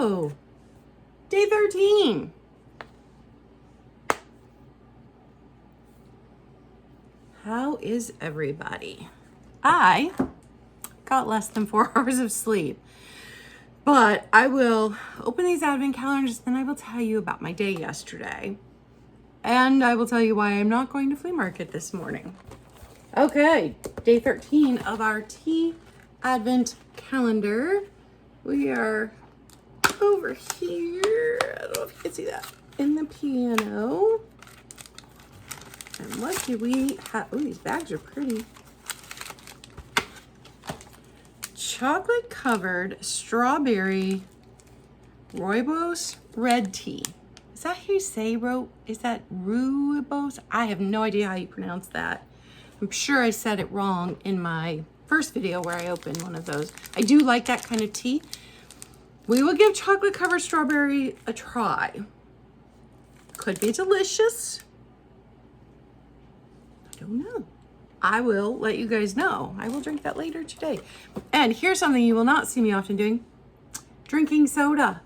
Hello. Day 13. How is everybody? I got less than 4 hours of sleep, but I will open these advent calendars, then I will tell you about my day yesterday. And I will tell you why I'm not going to flea market this morning. Okay, day 13 of our tea advent calendar. We are over here. I don't know if you can see that. In the piano. And what do we have? Oh, these bags are pretty. Chocolate covered strawberry rooibos red tea. Is that how you say is that rooibos? I have no idea how you pronounce that. I'm sure I said it wrong in my first video where I opened one of those. I do like that kind of tea. We will give chocolate covered strawberry a try. Could be delicious. I don't know. I will let you guys know. I will drink that later today. And here's something you will not see me often doing. Drinking soda.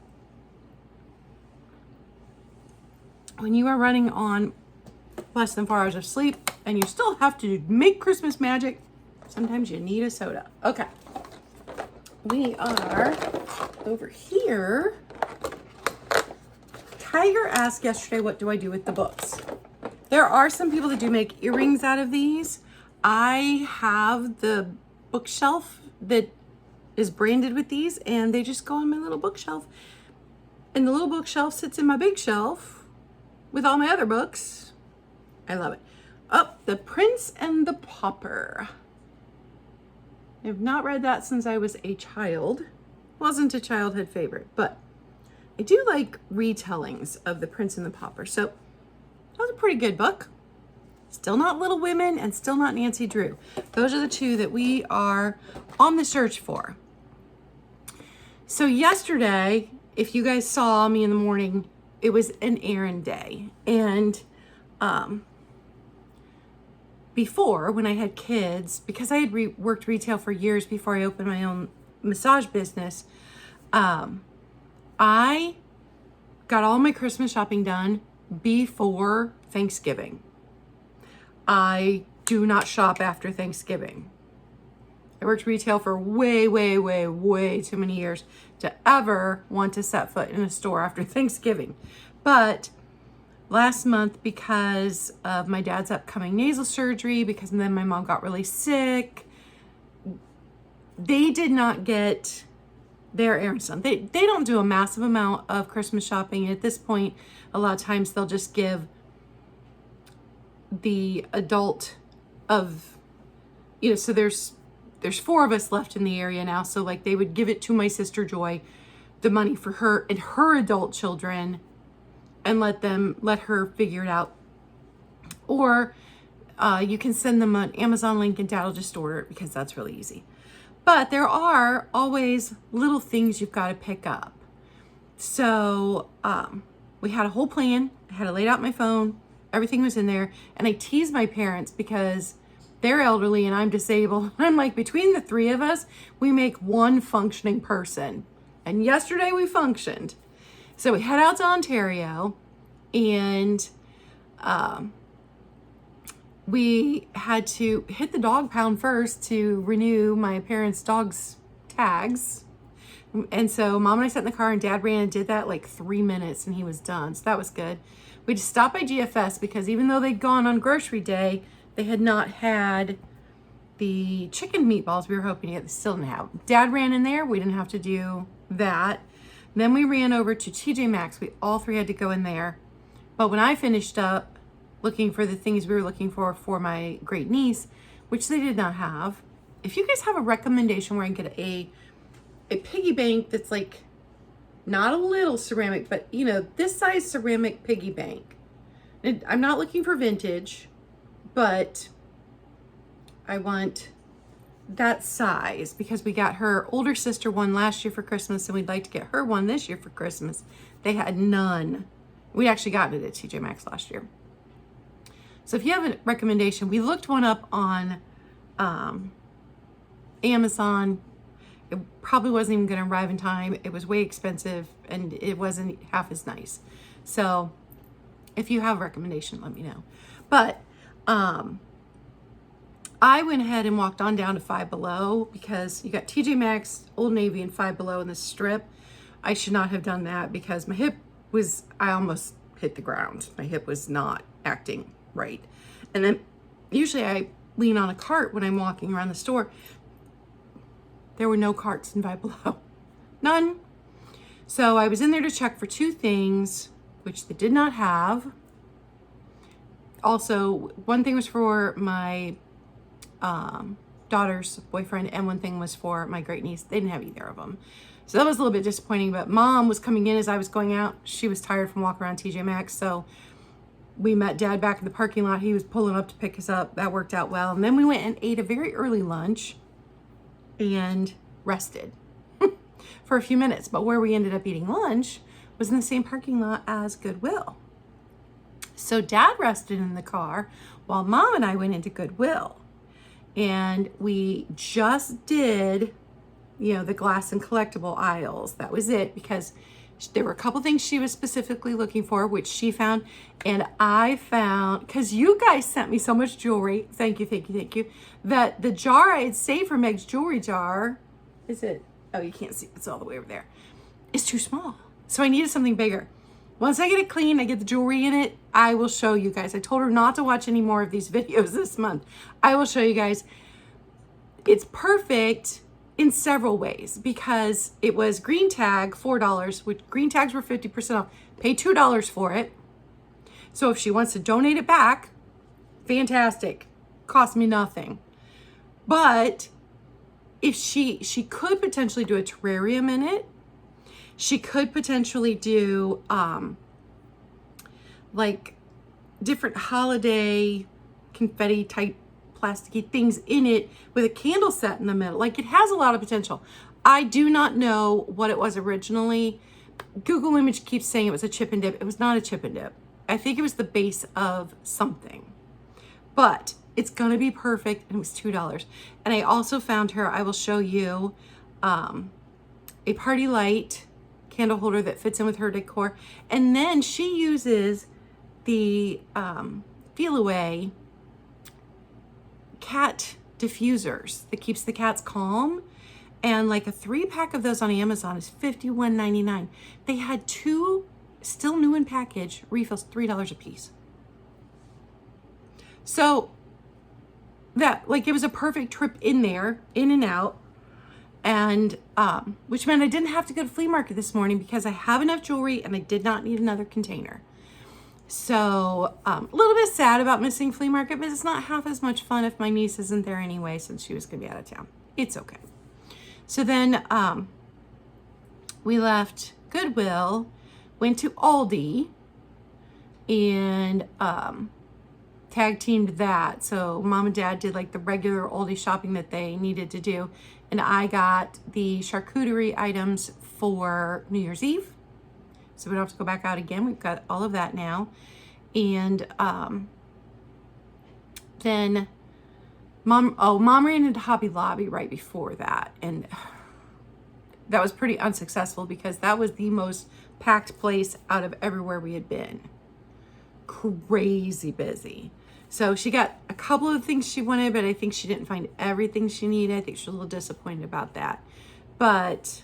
When you are running on less than 4 hours of sleep and you still have to make Christmas magic, sometimes you need a soda. Okay. We are over here. Tiger asked yesterday, what do I do with the books? There are some people that do make earrings out of these. I have the bookshelf that is branded with these, and they just go on my little bookshelf. And the little bookshelf sits in my big shelf with all my other books. I love it. Oh, The Prince and the Pauper. I've not read that since I was a child. Wasn't a childhood favorite, but I do like retellings of The Prince and the Pauper. So that was a pretty good book. Still not Little Women and still not Nancy Drew. Those are the two that we are on the search for. So yesterday, if you guys saw me in the morning, it was an errand day. And before, when I had kids, because I had worked retail for years before I opened my own massage business, I got all my Christmas shopping done before Thanksgiving. I do not shop after Thanksgiving. I worked retail for way too many years to ever want to set foot in a store after Thanksgiving. But last month, because of my dad's upcoming nasal surgery, because then my mom got really sick, they did not get their errands done. They don't do a massive amount of Christmas shopping. At this point, a lot of times they'll just give the adult of, so there's 4 of us left in the area now. So like they would give it to my sister Joy, the money for her and her adult children, and let her figure it out. Or you can send them an Amazon link and Dad will just order it because that's really easy. But there are always little things you've got to pick up. So we had a whole plan. I had it laid out on my phone. Everything was in there. And I teased my parents because they're elderly and I'm disabled. I'm like, between the 3 of us, we make one functioning person. And yesterday we functioned. So we head out to Ontario, and we had to hit the dog pound first to renew my parents' dog's tags. And so Mom and I sat in the car, and Dad ran and did that like 3 minutes, and he was done. So that was good. We just stopped by GFS because even though they'd gone on grocery day, they had not had the chicken meatballs we were hoping to get. They still didn't have. Dad ran in there. We didn't have to do that. Then we ran over to TJ Maxx. We all 3 had to go in there. But when I finished up looking for the things we were looking for my great niece, which they did not have, if you guys have a recommendation where I can get a piggy bank that's like not a little ceramic, but this size ceramic piggy bank. I'm not looking for vintage, but I want that size because we got her older sister one last year for Christmas, and we'd like to get her one this year for Christmas. They had none. We actually got it at TJ Maxx last year. So if you have a recommendation, we looked one up on Amazon. It probably wasn't even going to arrive in time. It was way expensive and it wasn't half as nice. So if you have a recommendation, let me know. But I went ahead and walked on down to Five Below because you got TJ Maxx, Old Navy, and Five Below in the strip. I should not have done that because my hip was, I almost hit the ground. My hip was not acting right. And then usually I lean on a cart when I'm walking around the store. There were no carts in Five Below. None. So I was in there to check for 2 things, which they did not have. Also, one thing was for my daughter's boyfriend, and one thing was for my great niece. They didn't have either of them. So that was a little bit disappointing, but Mom was coming in as I was going out. She was tired from walking around TJ Maxx, so we met Dad back in the parking lot. He was pulling up to pick us up. That worked out well. And then we went and ate a very early lunch and rested for a few minutes. But where we ended up eating lunch was in the same parking lot as Goodwill. So Dad rested in the car while Mom and I went into Goodwill. And we just did, the glass and collectible aisles. That was it, because there were a couple things she was specifically looking for, which she found. And I found, because you guys sent me so much jewelry, thank you, that the jar I had saved for Meg's jewelry jar, oh, you can't see, it's all the way over there, is too small. So I needed something bigger. Once I get it clean, I get the jewelry in it, I will show you guys. I told her not to watch any more of these videos this month. I will show you guys. It's perfect in several ways because it was green tag, $4, which green tags were 50% off. Pay $2 for it. So if she wants to donate it back, fantastic. Cost me nothing. But if she could potentially do a terrarium in it. She could potentially do like different holiday confetti type plasticky things in it with a candle set in the middle. Like, it has a lot of potential. I do not know what it was originally. Google image keeps saying it was a chip and dip. It was not a chip and dip. I think it was the base of something, but it's gonna be perfect. And it was $2. And I also found her, I will show you, a party light candle holder that fits in with her decor. And then she uses the Feel Away cat diffusers that keeps the cats calm. And like a 3-pack of those on Amazon is $51.99. They had 2 still new in package refills, $3 a piece. So that, like, it was a perfect trip in there, in and out. And which meant I didn't have to go to flea market this morning because I have enough jewelry and I did not need another container. So a little bit sad about missing flea market, but it's not half as much fun if my niece isn't there anyway, since she was gonna be out of town. It's okay. So then we left Goodwill, went to Aldi, and tag teamed that. So Mom and Dad did like the regular Aldi shopping that they needed to do. And I got the charcuterie items for New Year's Eve. So we don't have to go back out again. We've got all of that now. And then Mom ran into Hobby Lobby right before that. And that was pretty unsuccessful because that was the most packed place out of everywhere we had been. Crazy busy. So she got a couple of things she wanted, but I think she didn't find everything she needed. I think she was a little disappointed about that. But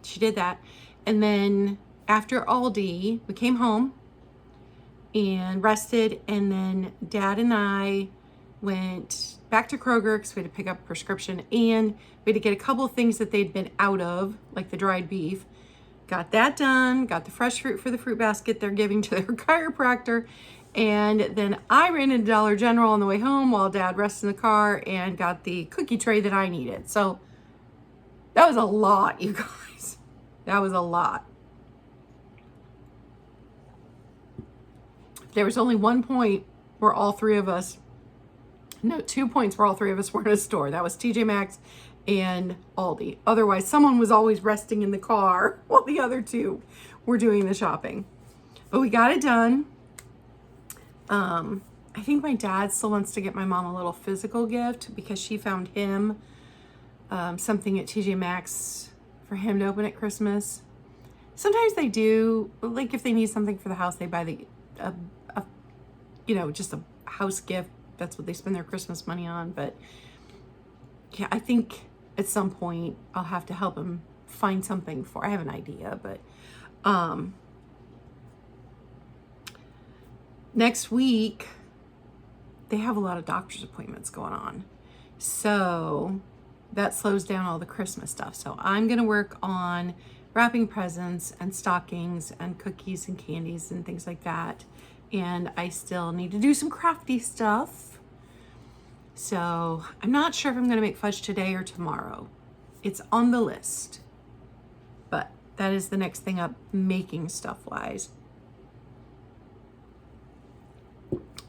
she did that. And then after Aldi, we came home and rested. And then Dad and I went back to Kroger because we had to pick up a prescription. And we had to get a couple of things that they'd been out of, like the dried beef. Got that done, got the fresh fruit for the fruit basket they're giving to their chiropractor. And then I ran into Dollar General on the way home while Dad rested in the car and got the cookie tray that I needed. So that was a lot, you guys. That was a lot. There was only 1 point where all 3 of us, no, 2 points where all 3 of us were in a store. That was TJ Maxx and Aldi. Otherwise, someone was always resting in the car while the other 2 were doing the shopping. But we got it done. I I think my dad still wants to get my mom a little physical gift because she found him something at TJ Maxx for him to open at Christmas. Sometimes they do, like if they need something for the house, they buy just a house gift. That's what they spend their Christmas money on. But yeah, I think at some point I'll have to help him find something for. I have an idea, but next week they have a lot of doctor's appointments going on. So that slows down all the Christmas stuff. So I'm going to work on wrapping presents and stockings and cookies and candies and things like that. And I still need to do some crafty stuff. So I'm not sure if I'm going to make fudge today or tomorrow. It's on the list. But that is the next thing up, making stuff wise.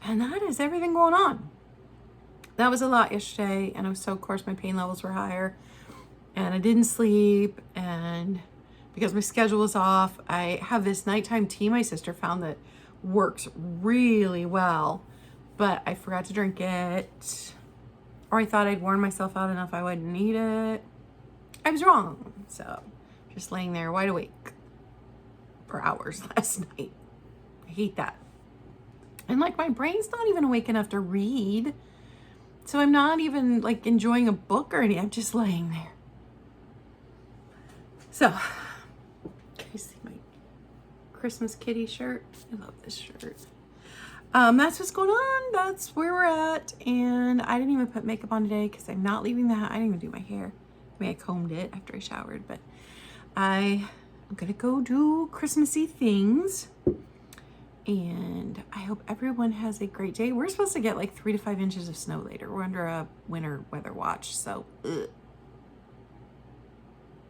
And that is everything going on. That was a lot yesterday. And so, of course, my pain levels were higher. And I didn't sleep. And because my schedule was off, I have this nighttime tea my sister found that works really well. But I forgot to drink it. Or I thought I'd worn myself out enough I wouldn't need it. I was wrong. So, just laying there wide awake for hours last night. I hate that. And like my brain's not even awake enough to read. So I'm not even like enjoying a book or anything. I'm just laying there. So, can you see my Christmas kitty shirt? I love this shirt. That's what's going on. That's where we're at. And I didn't even put makeup on today because I'm not leaving the house. I didn't even do my hair. I mean, I combed it after I showered, but I'm gonna go do Christmassy things. And I hope everyone has a great day. We're supposed to get like 3 to 5 inches of snow later. We're under a winter weather watch, so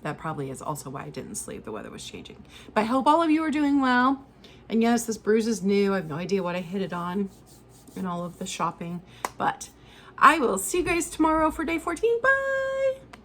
that probably is also why I didn't sleep. The weather was changing. But I hope all of you are doing well. And yes, this bruise is new. I have no idea what I hit it on in all of the shopping. But I will see you guys tomorrow for day 14. Bye!